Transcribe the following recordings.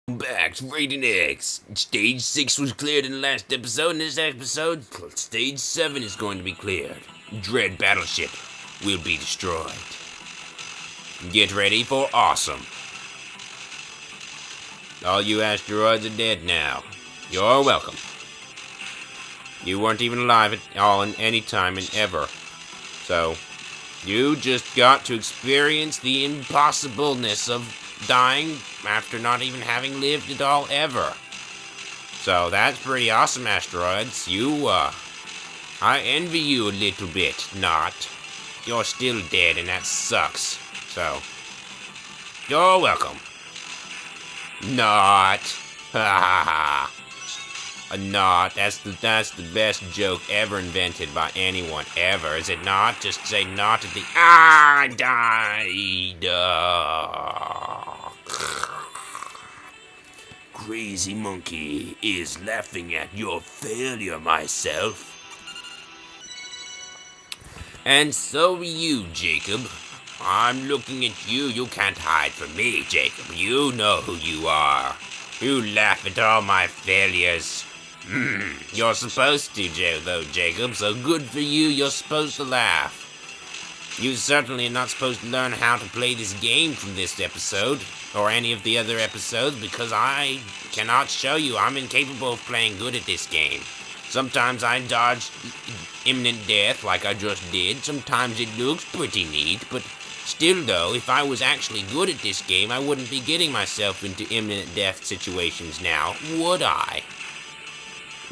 Back to RaidenX. Stage 6 was cleared in the last episode. In this episode, Stage 7 is going to be cleared. Dread Battleship will be destroyed. Get ready for awesome. All you asteroids are dead now. You're welcome. You weren't even alive at all in any time and ever. So, you just got to experience the impossibleness of dying after not even having lived at all ever. So that's pretty awesome, asteroids. I envy you a little bit, not. You're still dead and that sucks. So, you're welcome. Not. Ha ha ha. Not. That's the best joke ever invented by anyone ever, is it not? Just say not at the I died. Crazy Monkey is laughing at your failure, myself. And so are you, Jacob. I'm looking at you. You can't hide from me, Jacob. You know who you are. You laugh at all my failures. You're supposed to, though, Jacob, so good for you, you're supposed to laugh. You certainly are not supposed to learn how to play this game from this episode, or any of the other episodes, because I cannot show you. I'm incapable of playing good at this game. Sometimes I dodge imminent death like I just did. Sometimes it looks pretty neat, but still though, if I was actually good at this game, I wouldn't be getting myself into imminent death situations now, would I?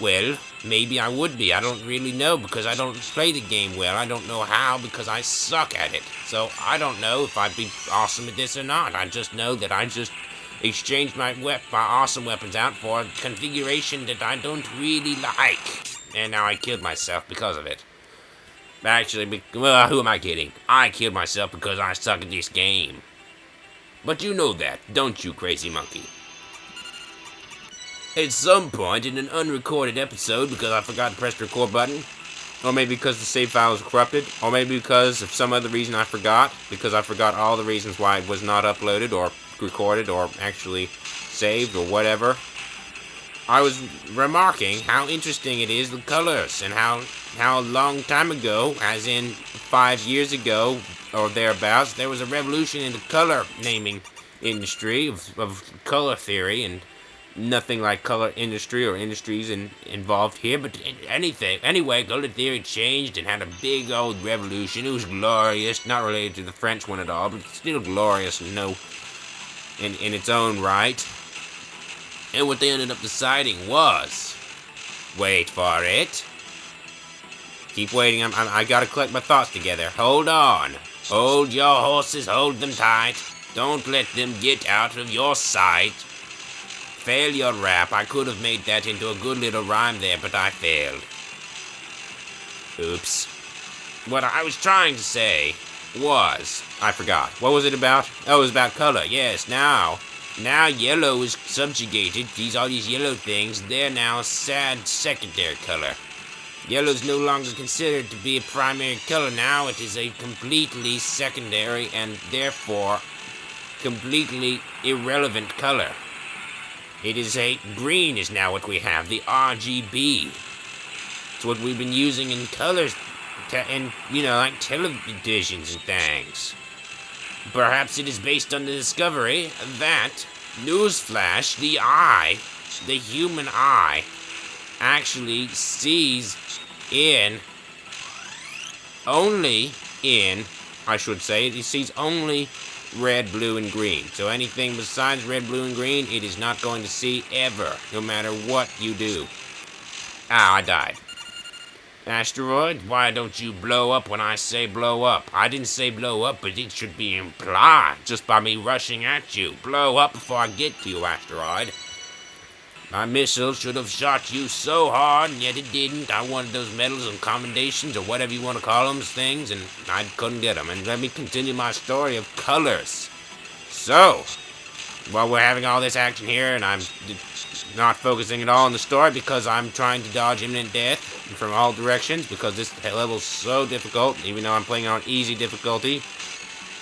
Well, maybe I would be. I don't really know because I don't play the game well. I don't know how because I suck at it. So I don't know if I'd be awesome at this or not. I just know that I just exchanged my awesome weapons out for a configuration that I don't really like. And now I killed myself because of it. Actually, who am I kidding? I killed myself because I suck at this game. But you know that, don't you, Crazy Monkey? At some point in an unrecorded episode, because I forgot to press the record button, or maybe because the save file was corrupted, or maybe because of some other reason I forgot, because I forgot all the reasons why it was not uploaded, or recorded, or actually saved, or whatever, I was remarking how interesting it is, the colors, and how a long time ago, as in 5 years ago, or thereabouts, there was a revolution in the color naming industry, of color theory, and nothing like color industry or industries involved here, but anyway, color theory changed and had a big old revolution. It was glorious, not related to the French one at all, but still glorious in its own right. And what they ended up deciding was, wait for it. Keep waiting, I gotta collect my thoughts together. Hold on. Hold your horses, hold them tight. Don't let them get out of your sight. Failure rap. I could have made that into a good little rhyme there, but I failed. Oops. What I was trying to say was, I forgot. What was it about? Oh, it was about color. Yes, now yellow is subjugated. All these yellow things, they're now a sad secondary color. Yellow is no longer considered to be a primary color. Now it is a completely secondary and therefore completely irrelevant color. It is green is now what we have, the RGB. It's what we've been using in colors, like televisions and things. Perhaps it is based on the discovery that, newsflash, the human eye, actually sees it sees only red, blue, and green. So anything besides red, blue, and green, it is not going to see ever, no matter what you do. I died. Asteroid, why don't you blow up when I say blow up? I didn't say blow up, but it should be implied just by me rushing at you. Blow up before I get to you, asteroid. My missile should have shot you so hard, and yet it didn't. I wanted those medals and commendations, or whatever you want to call them, things, and I couldn't get them. And let me continue my story of colors. So, while we're having all this action here, and I'm not focusing at all on the story because I'm trying to dodge imminent death from all directions, because this level's so difficult, even though I'm playing on easy difficulty.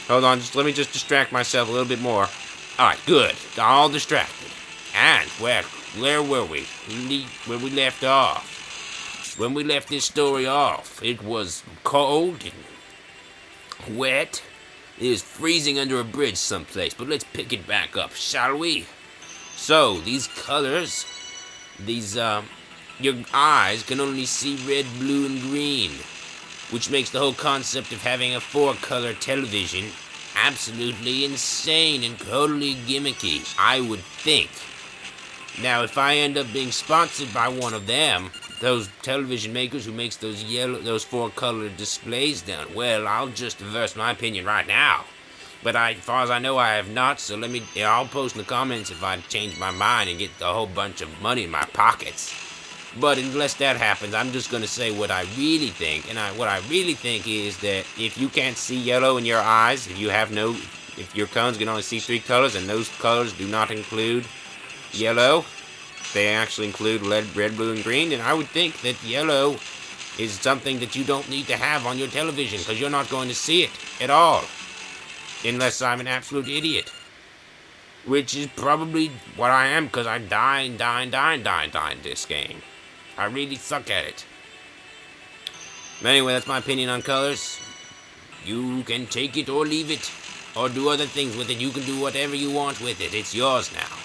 Hold on, let me just distract myself a little bit more. Alright, good. All distracted. And where were we? Where we left off. When we left this story off, it was cold and wet. It was freezing under a bridge someplace. But let's pick it back up, shall we? So, these colors, your eyes can only see red, blue, and green, which makes the whole concept of having a 4-color television absolutely insane and totally gimmicky, I would think. Now, if I end up being sponsored by one of them, those television makers who makes those 4-color displays down, well, I'll just reverse my opinion right now. But as far as I know, I have not, so I'll post in the comments if I change my mind and get a whole bunch of money in my pockets. But unless that happens, I'm just going to say what I really think. And what I really think is that if you can't see yellow in your eyes, if your cones can only see 3 colors and those colors do not include yellow, they actually include red, blue, and green, then I would think that yellow is something that you don't need to have on your television because you're not going to see it at all. Unless I'm an absolute idiot. Which is probably what I am because I die in this game. I really suck at it. But anyway, that's my opinion on colors. You can take it or leave it. Or do other things with it. You can do whatever you want with it. It's yours now.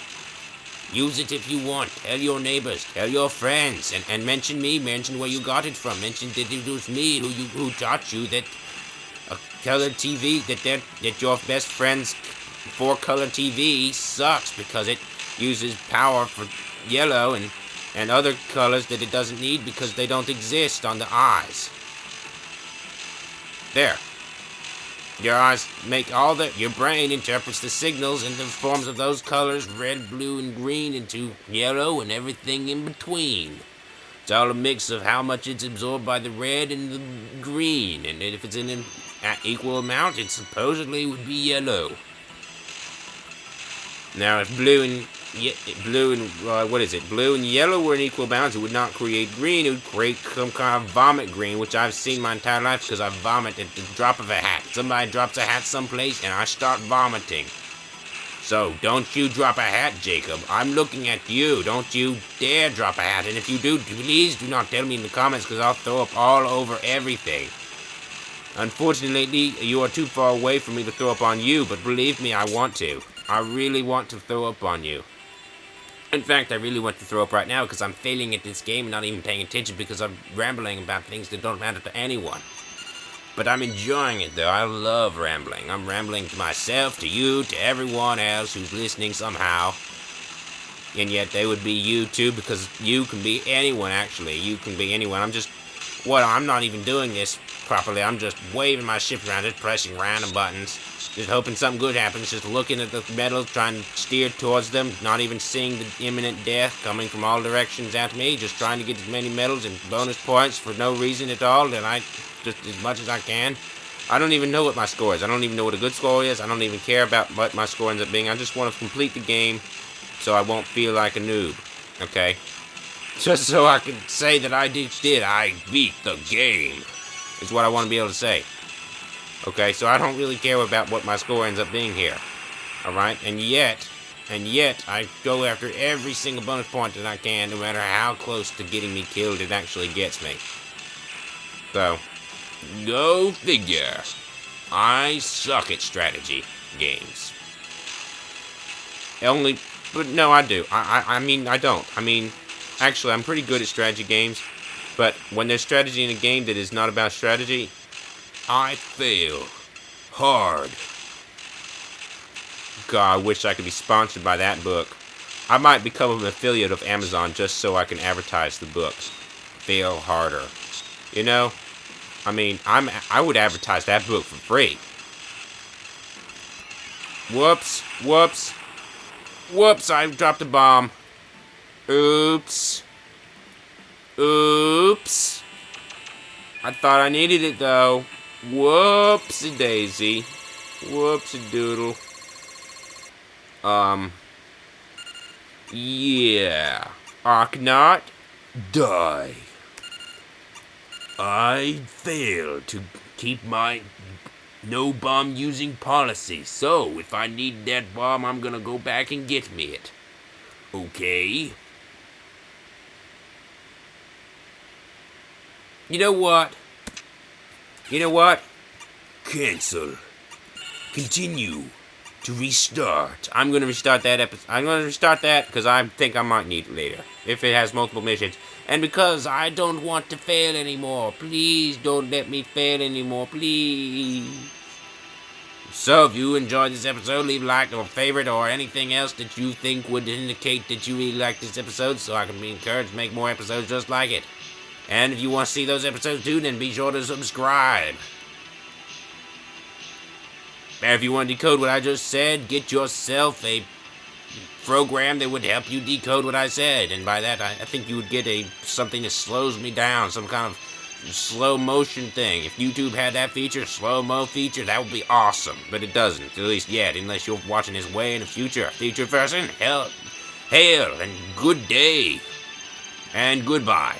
Use it if you want. Tell your neighbors. Tell your friends. And mention me. Mention where you got it from. Mention that it was me who taught you that a color TV, that your best friend's 4-color TV sucks because it uses power for yellow and other colors that it doesn't need because they don't exist on the eyes. There. Your eyes your brain interprets the signals in the forms of those colors, red, blue, and green, into yellow and everything in between. It's all a mix of how much it's absorbed by the red and the green, and if it's in an equal amount, it supposedly would be yellow. Now, if blue and yellow were in equal amounts, it would not create green. It would create some kind of vomit green, which I've seen my entire life because I vomit at the drop of a hat. Somebody drops a hat someplace, and I start vomiting. So, don't you drop a hat, Jacob. I'm looking at you. Don't you dare drop a hat. And if you do, please do not tell me in the comments because I'll throw up all over everything. Unfortunately, you are too far away for me to throw up on you, but believe me, I want to. I really want to throw up on you. In fact, I really want to throw up right now because I'm failing at this game and not even paying attention because I'm rambling about things that don't matter to anyone. But I'm enjoying it, though. I love rambling. I'm rambling to myself, to you, to everyone else who's listening somehow. And yet they would be you, too, because you can be anyone, actually. You can be anyone. I'm not even doing this properly. I'm just waving my ship around, just pressing random buttons. Just hoping something good happens, just looking at the medals, trying to steer towards them, not even seeing the imminent death coming from all directions at me, just trying to get as many medals and bonus points for no reason at all, and just as much as I can. I don't even know what my score is. I don't even know what a good score is. I don't even care about what my score ends up being. I just want to complete the game so I won't feel like a noob, okay? Just so I can say that I beat the game, is what I want to be able to say. Okay, so I don't really care about what my score ends up being here. Alright, and yet, I go after every single bonus point that I can, no matter how close to getting me killed it actually gets me. So, go figure. I suck at strategy games. But no, I do. I mean, I don't. I mean, actually, I'm pretty good at strategy games, but when there's strategy in a game that is not about strategy, I fail hard. God, I wish I could be sponsored by that book. I might become an affiliate of Amazon just so I can advertise the books. Fail harder. You know? I mean, I would advertise that book for free. Whoops. Whoops, I dropped a bomb. Oops. I thought I needed it, though. Whoopsie daisy. Whoopsie doodle. Yeah. Arknot, die. I failed to keep my no bomb using policy, so if I need that bomb, I'm gonna go back and get me it. Okay. You know what? Cancel. Continue to restart. I'm gonna restart that episode. I'm gonna restart that because I think I might need it later if it has multiple missions, and because I don't want to fail anymore. Please don't let me fail anymore, please. So if you enjoyed this episode, leave a like or favorite or anything else that you think would indicate that you really like this episode, so I can be encouraged to make more episodes just like it. And if you want to see those episodes too, then be sure to subscribe. And if you want to decode what I just said, get yourself a program that would help you decode what I said. And by that, I think you would get something that slows me down, some kind of slow motion thing. If YouTube had that feature, slow-mo feature, that would be awesome. But it doesn't, at least yet, unless you're watching this way in the future. Future person, hail, and good day. And goodbye.